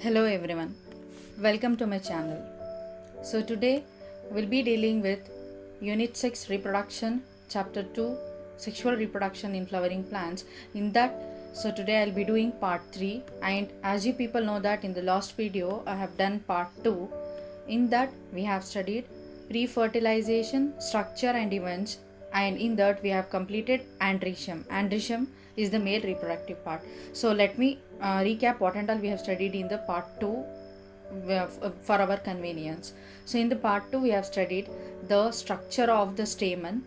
Hello everyone, welcome to my channel. So today we'll be dealing with Unit 6 Reproduction, Chapter 2 Sexual Reproduction in Flowering Plants. Today I'll be doing part 3, and as you people know that in the last video I have done part 2. In that we have studied pre-fertilization, structure and events, and in that we have completed androecium. Androecium is the male reproductive part. So let me recap what and all we have studied in the part 2 for our convenience. So in the part 2 we have studied the structure of the stamen,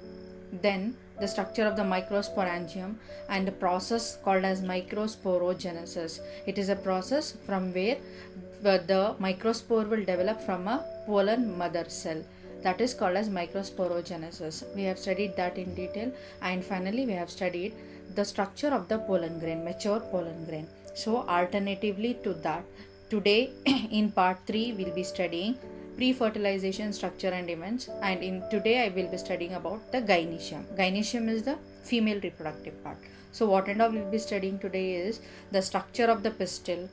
then the structure of the microsporangium, and the process called as microsporogenesis. It is a process from where the microspore will develop from a pollen mother cell, that is called as microsporogenesis. We have studied that in detail, and finally we have studied the structure of the pollen grain, mature pollen grain. So alternatively to that, today in part 3 we'll be studying pre-fertilization, structure and events, and in today I will be studying about the gynoecium. Gynoecium is the female reproductive part. So what and all we'll be studying today is the structure of the pistil,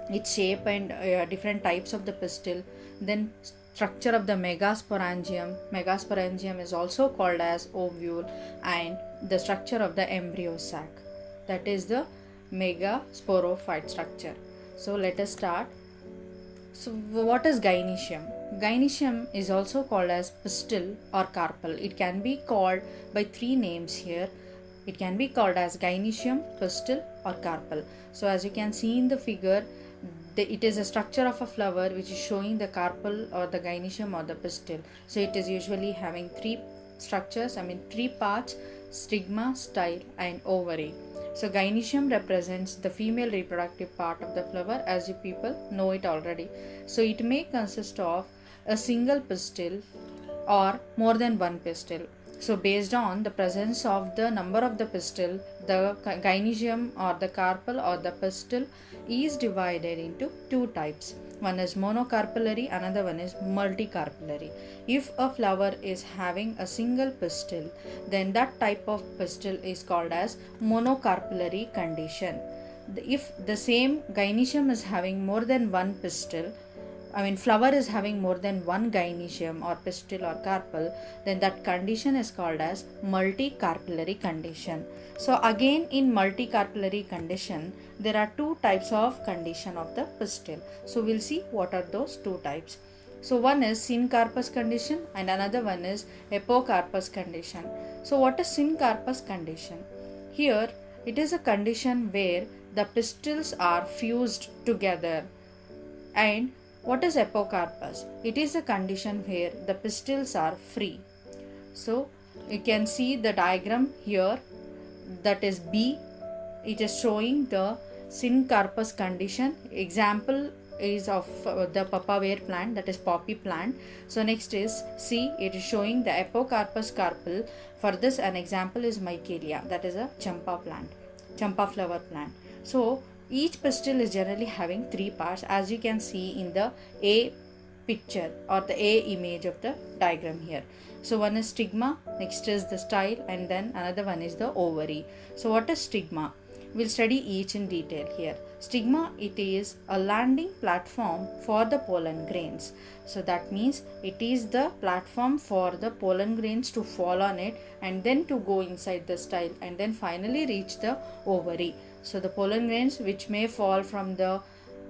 its shape and different types of the pistil, then structure of the megasporangium. Megasporangium is also called as ovule, and the structure of the embryo sac, that is the megasporophyte structure. So let us start. So what is gynoecium? Gynoecium is also called as pistil or carpel. It can be called by three names here. It can be called as gynoecium, pistil or carpel. So as you can see in the figure, it is a structure of a flower which is showing the carpel or the gynoecium or the pistil. So it is usually having three parts: stigma, style and ovary. So gynoecium represents the female reproductive part of the flower, as you people know it already. So it may consist of a single pistil or more than one pistil. So based on the presence of the number of the pistil, the gynoecium or the carpel or the pistil is divided into two types. One is monocarpellary, another one is multicarpellary. If a flower is having a single pistil, then that type of pistil is called as monocarpellary condition. If the same gynoecium is having more than one pistil, flower is having more than one gynoecium or pistil or carpel, then that condition is called as multicarpellary condition. So again, in multicarpellary condition, there are two types of condition of the pistil. So we'll see what are those two types. So one is syncarpous condition and another one is apocarpous condition. So what is syncarpous condition? Here it is a condition where the pistils are fused together. And what is apocarpous? It is a condition where the pistils are free. So you can see the diagram here, that is B. It is showing the syncarpous condition. Example is of the papaver plant, that is poppy plant. So next is C. It is showing the apocarpous carpel. For this an example is Michaelia, that is a champa plant, champa flower plant. So each pistil is generally having three parts, as you can see in the A picture or the A image of the diagram here. So one is stigma, next is the style, and then another one is the ovary. So what is stigma? We'll study each in detail here. Stigma, it is a landing platform for the pollen grains. So that means it is the platform for the pollen grains to fall on it and then to go inside the style and then finally reach the ovary. So the pollen grains which may fall from the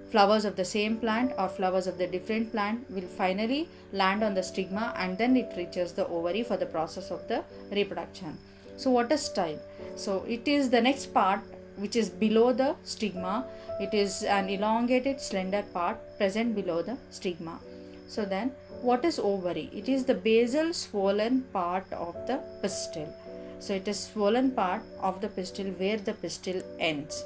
flowers of the same plant or flowers of the different plant will finally land on the stigma and then it reaches the ovary for the process of the reproduction. So what is style? So it is the next part which is below the stigma. It is an elongated slender part present below the stigma. So then what is ovary? It is the basal swollen part of the pistil. So it is swollen part of the pistil where the pistil ends.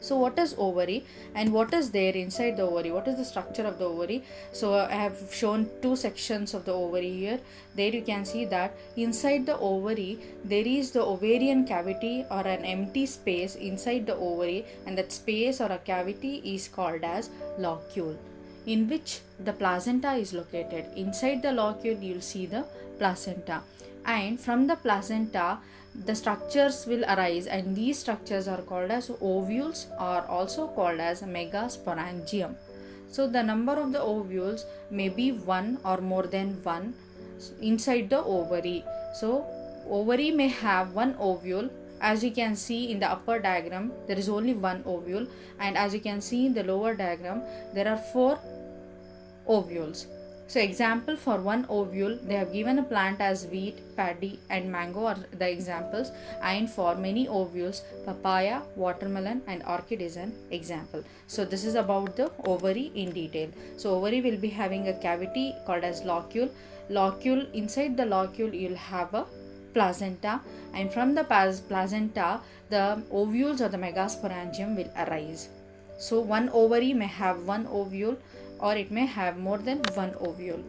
So what is ovary and what is there inside the ovary? What is the structure of the ovary? So I have shown two sections of the ovary here. There you can see that inside the ovary there is the ovarian cavity or an empty space inside the ovary, and that space or a cavity is called as locule, in which the placenta is located. Inside the locule you will see the placenta, and from the placenta the structures will arise, and these structures are called as ovules or also called as megasporangium. So the number of the ovules may be one or more than one inside the ovary. So ovary may have one ovule. As you can see in the upper diagram, there is only one ovule, and as you can see in the lower diagram, there are four ovules. So example for one ovule, they have given a plant as wheat, paddy and mango are the examples, and for many ovules, papaya, watermelon and orchid is an example. So this is about the ovary in detail. So ovary will be having a cavity called as locule. Inside the locule you'll have a placenta, and from the placenta the ovules or the megasporangium will arise. So one ovary may have one ovule, or it may have more than one ovule.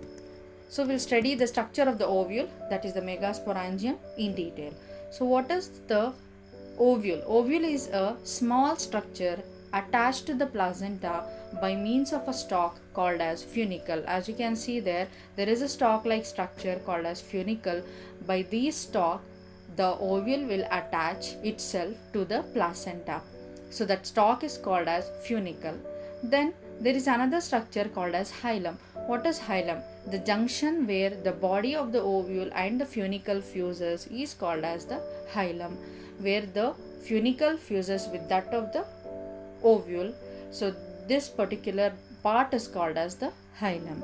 So we'll study the structure of the ovule, that is the megasporangium, in detail. So what is the ovule? Ovule is a small structure attached to the placenta by means of a stalk called as funicle. As you can see there is a stalk like structure called as funicle. By this stalk, the ovule will attach itself to the placenta. So that stalk is called as funicle. Then there is another structure called as hilum. What is hilum? The junction where the body of the ovule and the funicle fuses is called as the hilum, where the funicle fuses with that of the ovule. So this particular part is called as the hilum.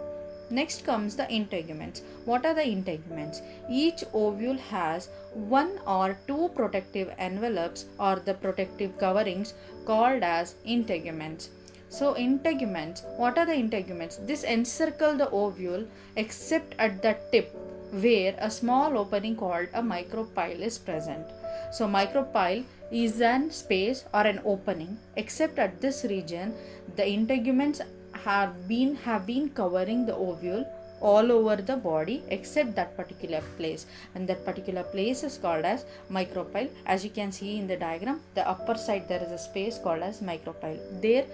Next comes the integuments. What are the integuments? Each ovule has one or two protective envelopes or the protective coverings called as integuments. So integuments, what are the integuments? This encircle the ovule except at the tip where a small opening called a micropyle is present. So micropyle is an space or an opening, except at this region the integuments have been covering the ovule all over the body except that particular place, and that particular place is called as micropyle. As you can see in the diagram, the upper side there is a space called as micropyle. There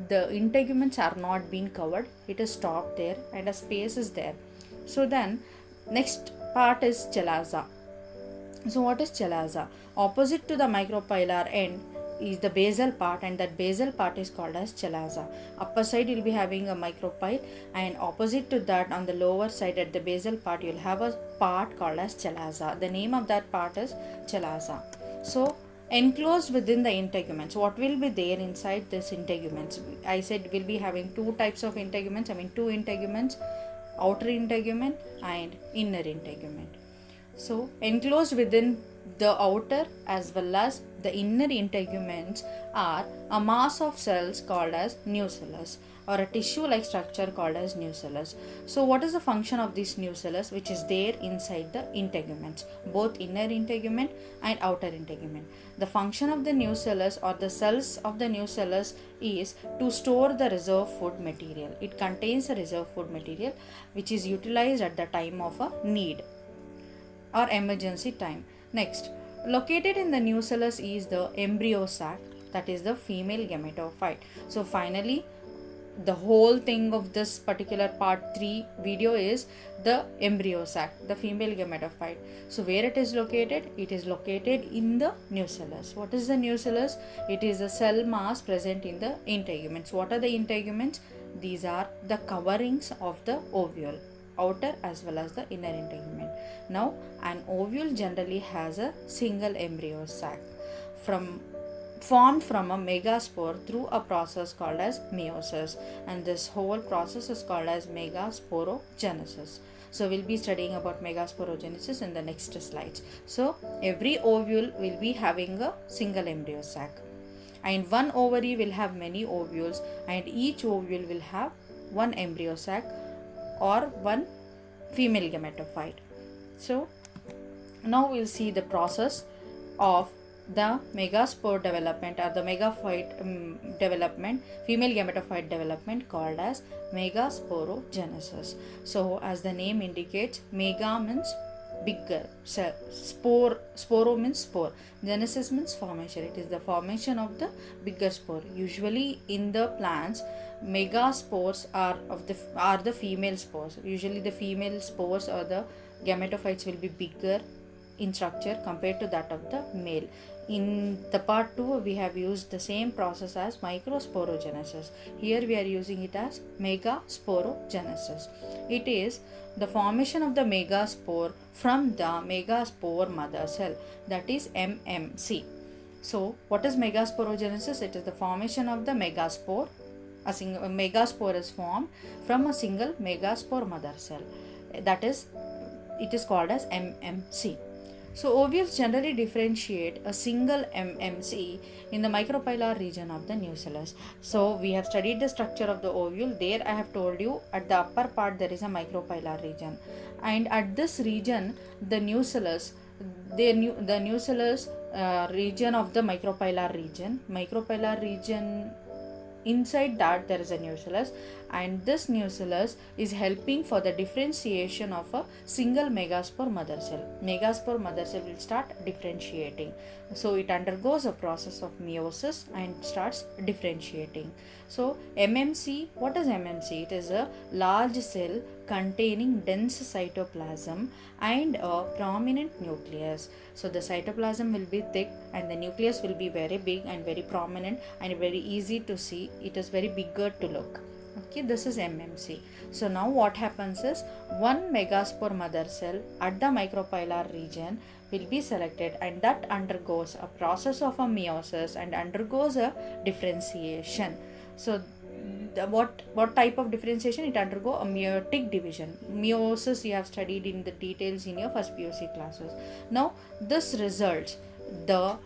the integuments are not being covered, it is stopped there and a space is there. So then next part is chalaza. So what is chalaza? Opposite to the micropylar end is the basal part, and that basal part is called as chalaza. Upper side you'll be having a micropyle, and opposite to that on the lower side at the basal part you'll have a part called as chalaza. The name of that part is chalaza. So enclosed within the integuments, what will be there inside this integuments? I said we'll be having two types of integuments, two integuments, outer integument and inner integument. So enclosed within the outer as well as the inner integuments are a mass of cells called as nucellus, or a tissue-like structure called as nucellus. So what is the function of this nucellus which is there inside the integuments, both inner integument and outer integument? The function of the nucellus or the cells of the nucellus is to store the reserve food material. It contains a reserve food material which is utilized at the time of a need or emergency time. Next, located in the nucellus is the embryo sac, that is the female gametophyte. So finally, the whole thing of this particular part 3 video is the embryo sac, the female gametophyte. So where it is located? It is located in the nucellus. What is the nucellus? It is a cell mass present in the integuments. What are the integuments? These are the coverings of the ovule, outer as well as the inner integument. Now an ovule generally has a single embryo sac formed from a megaspore through a process called as meiosis, and this whole process is called as megasporogenesis. So we'll be studying about megasporogenesis in the next slides. So every ovule will be having a single embryo sac, and one ovary will have many ovules, and each ovule will have one embryo sac or one female gametophyte. So now we'll see the process of the megaspore development or the megaphyte development, female gametophyte development, called as megasporogenesis. So as the name indicates, mega means bigger, sporo means spore, genesis means formation. It is the formation of the bigger spore. Usually in the plants, megaspores are the female spores. Usually the female spores or the gametophytes will be bigger in structure compared to that of the male. In the part 2, we have used the same process as microsporogenesis. Here we are using it as megasporogenesis. It is the formation of the megaspore from the megaspore mother cell, that is MMC. So what is megasporogenesis? It is the formation of the megaspore. A megaspore is formed from a single megaspore mother cell, that is, it is called as MMC. So ovules generally differentiate a single MMC in the micropylar region of the nucellus. So we have studied the structure of the ovule. There I have told you at the upper part there is a micropylar region, and at this region the nucellus, the nucellus region of the micropylar region, inside that there is a nucellus, and this nucellus is helping for the differentiation of a single megaspore mother cell. Megaspore mother cell will start differentiating, so it undergoes a process of meiosis and starts differentiating. So MMC, what is MMC? It is a large cell containing dense cytoplasm and a prominent nucleus. So the cytoplasm will be thick and the nucleus will be very big and very prominent and very easy to see. It is very bigger to look. Okay, this is MMC. So now what happens is, one megaspore mother cell at the micropylar region will be selected, and that undergoes a process of a meiosis and undergoes a differentiation. So what type of differentiation? It undergo a meiotic division. Meiosis you have studied in the details in your first PUC classes. Now this results, the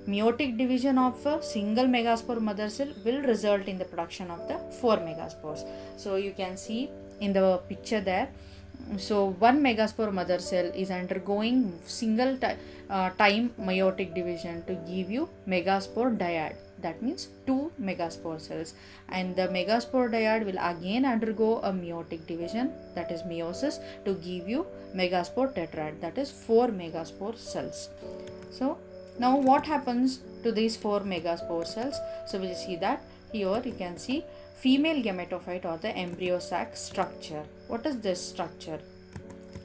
meiotic division of a single megaspore mother cell will result in the production of the 4 megaspores. So you can see in the picture there. So one megaspore mother cell is undergoing single time meiotic division to give you megaspore dyad. That means 2 megaspore cells, and the megaspore dyad will again undergo a meiotic division, that is meiosis, to give you megaspore tetrad, that is 4 megaspore cells. So now what happens to these 4 megaspore cells? So we'll see that. Here you can see female gametophyte or the embryo sac structure. What is this structure?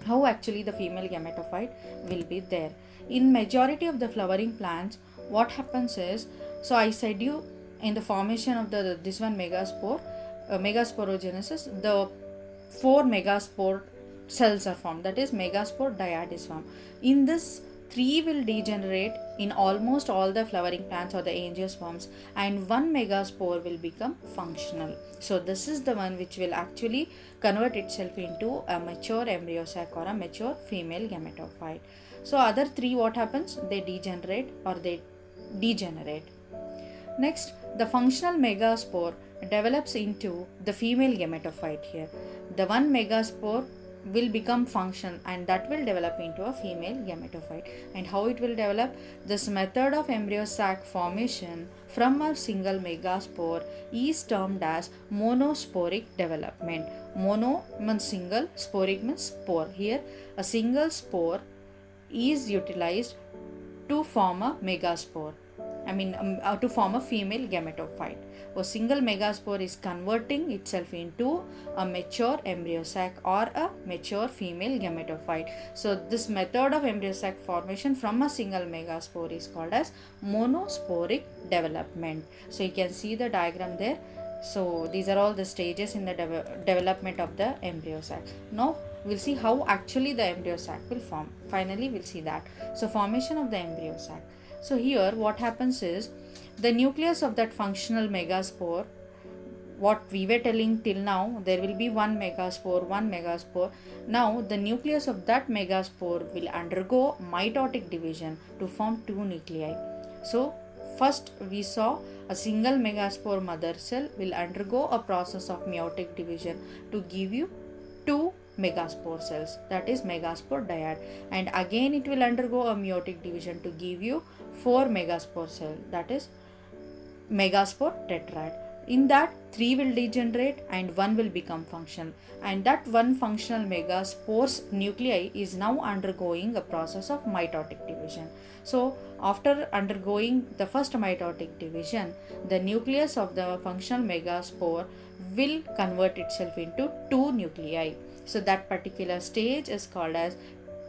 How actually the female gametophyte will be there? In majority of the flowering plants, what happens is, so I said you in the formation of this one megaspore, megasporogenesis, the 4 megaspore cells are formed, that is megaspore dyad is formed. In this, 3 will degenerate in almost all the flowering plants or the angiosperms, and 1 megaspore will become functional. So this is the one which will actually convert itself into a mature embryo sac or a mature female gametophyte. So other 3, what happens? They degenerate or they degenerate. Next, the functional megaspore develops into the female gametophyte here. The 1 megaspore will become functional and that will develop into a female gametophyte. And how it will develop? This method of embryo sac formation from a single megaspore is termed as monosporic development. Mono means single, sporic means spore. Here a single spore is utilized to form a megaspore. To form a female gametophyte. A single megaspore is converting itself into a mature embryo sac or a mature female gametophyte. So this method of embryo sac formation from a single megaspore is called as monosporic development. So you can see the diagram there. So these are all the stages in the development of the embryo sac. Now we'll see how actually the embryo sac will form. Finally we'll see that. So formation of the embryo sac. So here what happens is, the nucleus of that functional megaspore, what we were telling till now, there will be 1 megaspore. Now the nucleus of that megaspore will undergo mitotic division to form 2 nuclei. So first we saw a single megaspore mother cell will undergo a process of meiotic division to give you 2 megaspore cells, that is megaspore dyad, and again it will undergo a meiotic division to give you 4 megaspore cell, that is megaspore tetrad. In that 3 will degenerate and 1 will become functional, and that 1 functional megaspore's nuclei is now undergoing a process of mitotic division. So after undergoing the first mitotic division, the nucleus of the functional megaspore will convert itself into 2 nuclei. So that particular stage is called as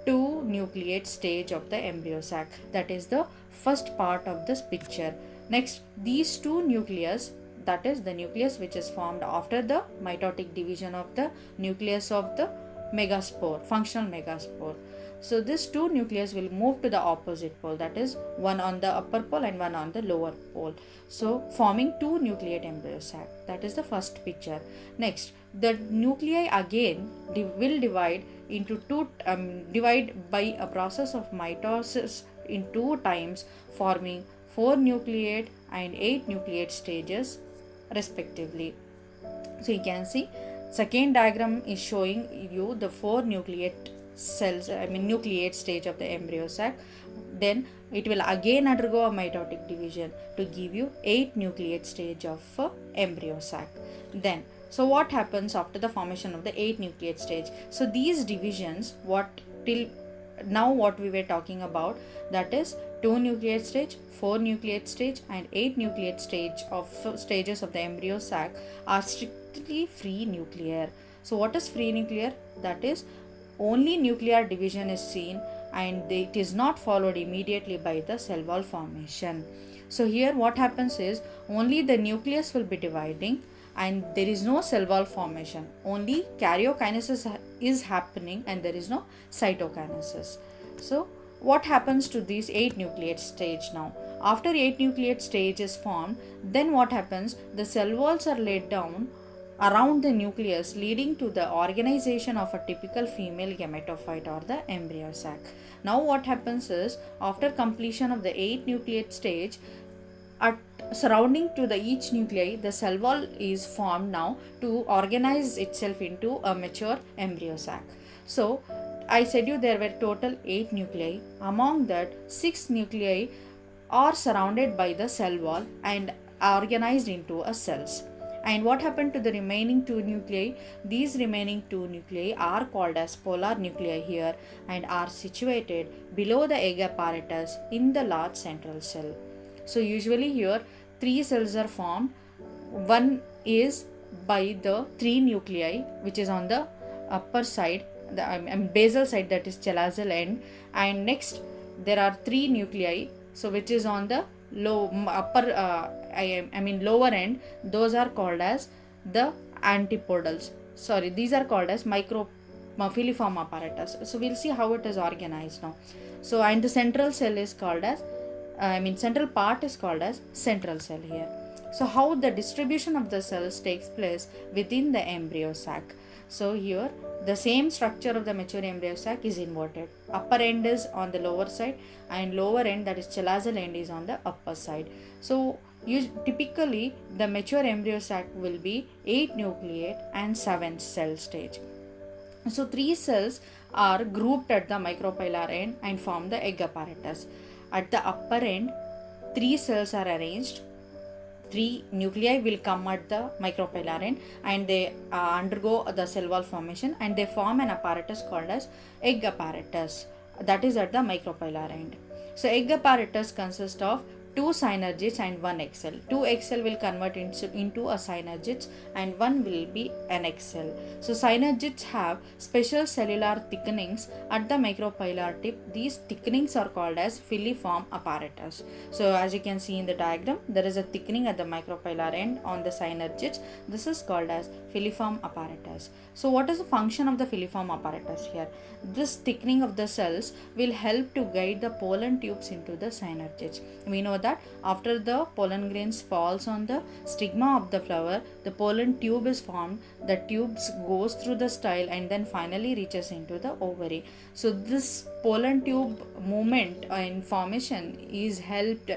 2 nucleate stage of the embryo sac. That is the first part of this picture. Next, these two nucleus, that is the nucleus which is formed after the mitotic division of the nucleus of the megaspore, functional megaspore. So this two nucleus will move to the opposite pole, that is one on the upper pole and one on the lower pole. So forming two nucleate embryo sac. That is the first picture. Next, the nuclei again will divide into divide by a process of mitosis in 2 times, forming 4 nucleate and 8 nucleate stages respectively. So you can see second diagram is showing you the 4 nucleate cells, nucleate stage of the embryo sac. Then it will again undergo a mitotic division to give you 8 nucleate stage of embryo sac. Then so what happens after the formation of the 8 nucleate stage? So these divisions, what till now what we were talking about, that is 2 nucleate stage, 4 nucleate stage and 8 nucleate stage of stages of the embryo sac are strictly free nuclear. So what is free nuclear? That is only nuclear division is seen and it is not followed immediately by the cell wall formation. So here what happens is only the nucleus will be dividing and there is no cell wall formation. Only karyokinesis is happening and there is no cytokinesis. So what happens to these 8 nucleate stage now? After 8 nucleate stage is formed, then what happens? The cell walls are laid down around the nucleus, leading to the organization of a typical female gametophyte or the embryo sac. Now what happens is after completion of the 8 nucleate stage, at surrounding to the each nuclei, the cell wall is formed now to organize itself into a mature embryo sac. So I said you there were total 8 nuclei. Among that, 6 nuclei are surrounded by the cell wall and organized into a cells. And what happened to the remaining 2 nuclei? These remaining 2 nuclei are called as polar nuclei here and are situated below the egg apparatus in the large central cell. So usually here 3 cells are formed. One is by the 3 nuclei which is on the upper side, the basal side, that is chalazal end, and next there are 3 nuclei so which is on the lower end. Those are called as the antipodals. Sorry, these are called as filiform apparatus. So we'll see how it is organized now. So and the central cell is called as central part is called as central cell here. So how the distribution of the cells takes place within the embryo sac. So here the same structure of the mature embryo sac is inverted. Upper end is on the lower side and lower end, that is chalazal end, is on the upper side. So typically the mature embryo sac will be 8 nucleate and 7 cell stage. So 3 cells are grouped at the micropylar end and form the egg apparatus. At the upper end, 3 cells are arranged. 3 nuclei will come at the micropylar end and they undergo the cell wall formation and they form an apparatus called as egg apparatus, that is at the micropylar end. So egg apparatus consists of 2 synergids and 1 egg cell. 2 egg cell will convert into a synergids and 1 will be an egg cell. So synergids have special cellular thickenings at the micropylar tip. These thickenings are called as filiform apparatus. So as you can see in the diagram, there is a thickening at the micropylar end on the synergids. This is called as filiform apparatus. So what is the function of the filiform apparatus here? This thickening of the cells will help to guide the pollen tubes into the synergids. We know that after the pollen grains falls on the stigma of the flower, the pollen tube is formed. The tubes goes through the style and then finally reaches into the ovary. So this pollen tube movement in formation is helped,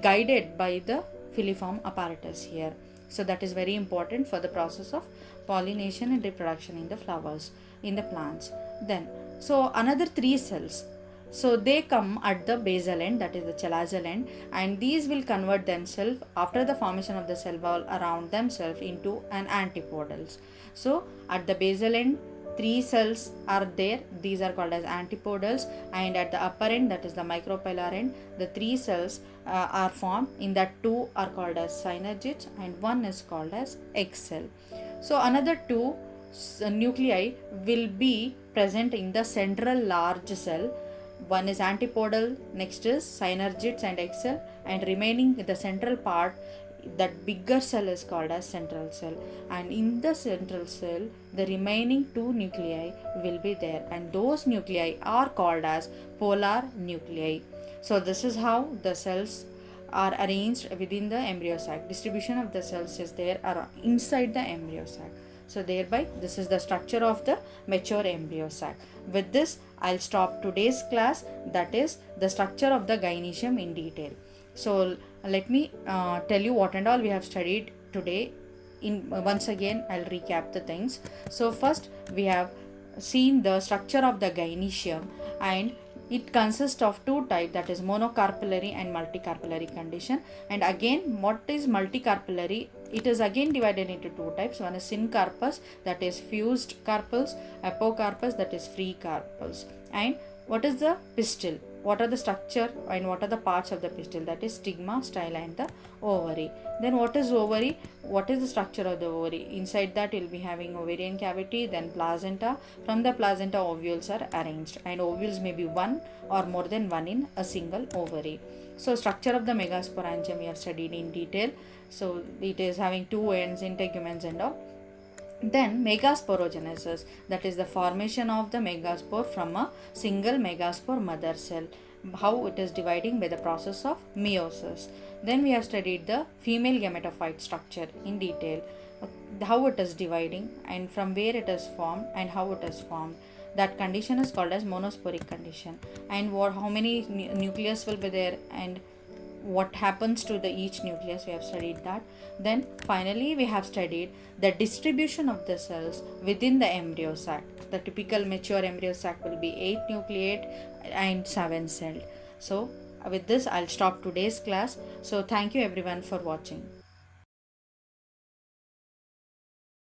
guided by the filiform apparatus here. So that is very important for the process of pollination and reproduction in the flowers, in the plants. Then, so another 3 cells. So they come at the basal end, that is the chalazal end, and these will convert themselves after the formation of the cell wall around themselves into an antipodals. So at the basal end, 3 cells are there. These are called as antipodals, and at the upper end, that is the micropylar end, the 3 cells are formed. In that 2 are called as synergids and 1 is called as egg cell. So another 2 nuclei will be present in the central large cell. One is antipodal, next is synergids and egg cell, and remaining the central part, that bigger cell is called as central cell. And in the central cell, the remaining two nuclei will be there, and those nuclei are called as polar nuclei. So this is how the cells are arranged within the embryo sac. Distribution of the cells is there inside the embryo sac. So thereby this is the structure of the mature embryo sac. With this I'll stop today's class, that is the structure of the gynecium in detail. So let me tell you what and all we have studied today. Once again I'll recap the things. So first we have seen the structure of the gynecium, and it consists of two types, that is monocarpellary and multicarpellary condition. And again, what is multicarpellary? It is again divided into two types. One is syncarpus, that is fused carpels; apocarpus, that is free carpels. And what is the pistil? What are the structure and what are the parts of the pistil? That is stigma, style, and the ovary. Then what is ovary? What is the structure of the ovary? Inside that you'll be having ovarian cavity, then placenta. From the placenta, ovules are arranged, and ovules may be one or more than one in a single ovary. So structure of the megasporangium we have studied in detail. So it is having two ends, integuments and all. Then megasporogenesis, that is the formation of the megaspore from a single megaspore mother cell, how it is dividing by the process of meiosis. Then we have studied the female gametophyte structure in detail, how it is dividing and from where it is formed and how it is formed. That condition is called as monosporic condition. And how many nucleus will be there and what happens to the each nucleus, we have studied that. Then finally we have studied the distribution of the cells within the embryo sac. The typical mature embryo sac will be 8 nucleate and 7 celled. So with this I'll stop today's class. So thank you everyone for watching.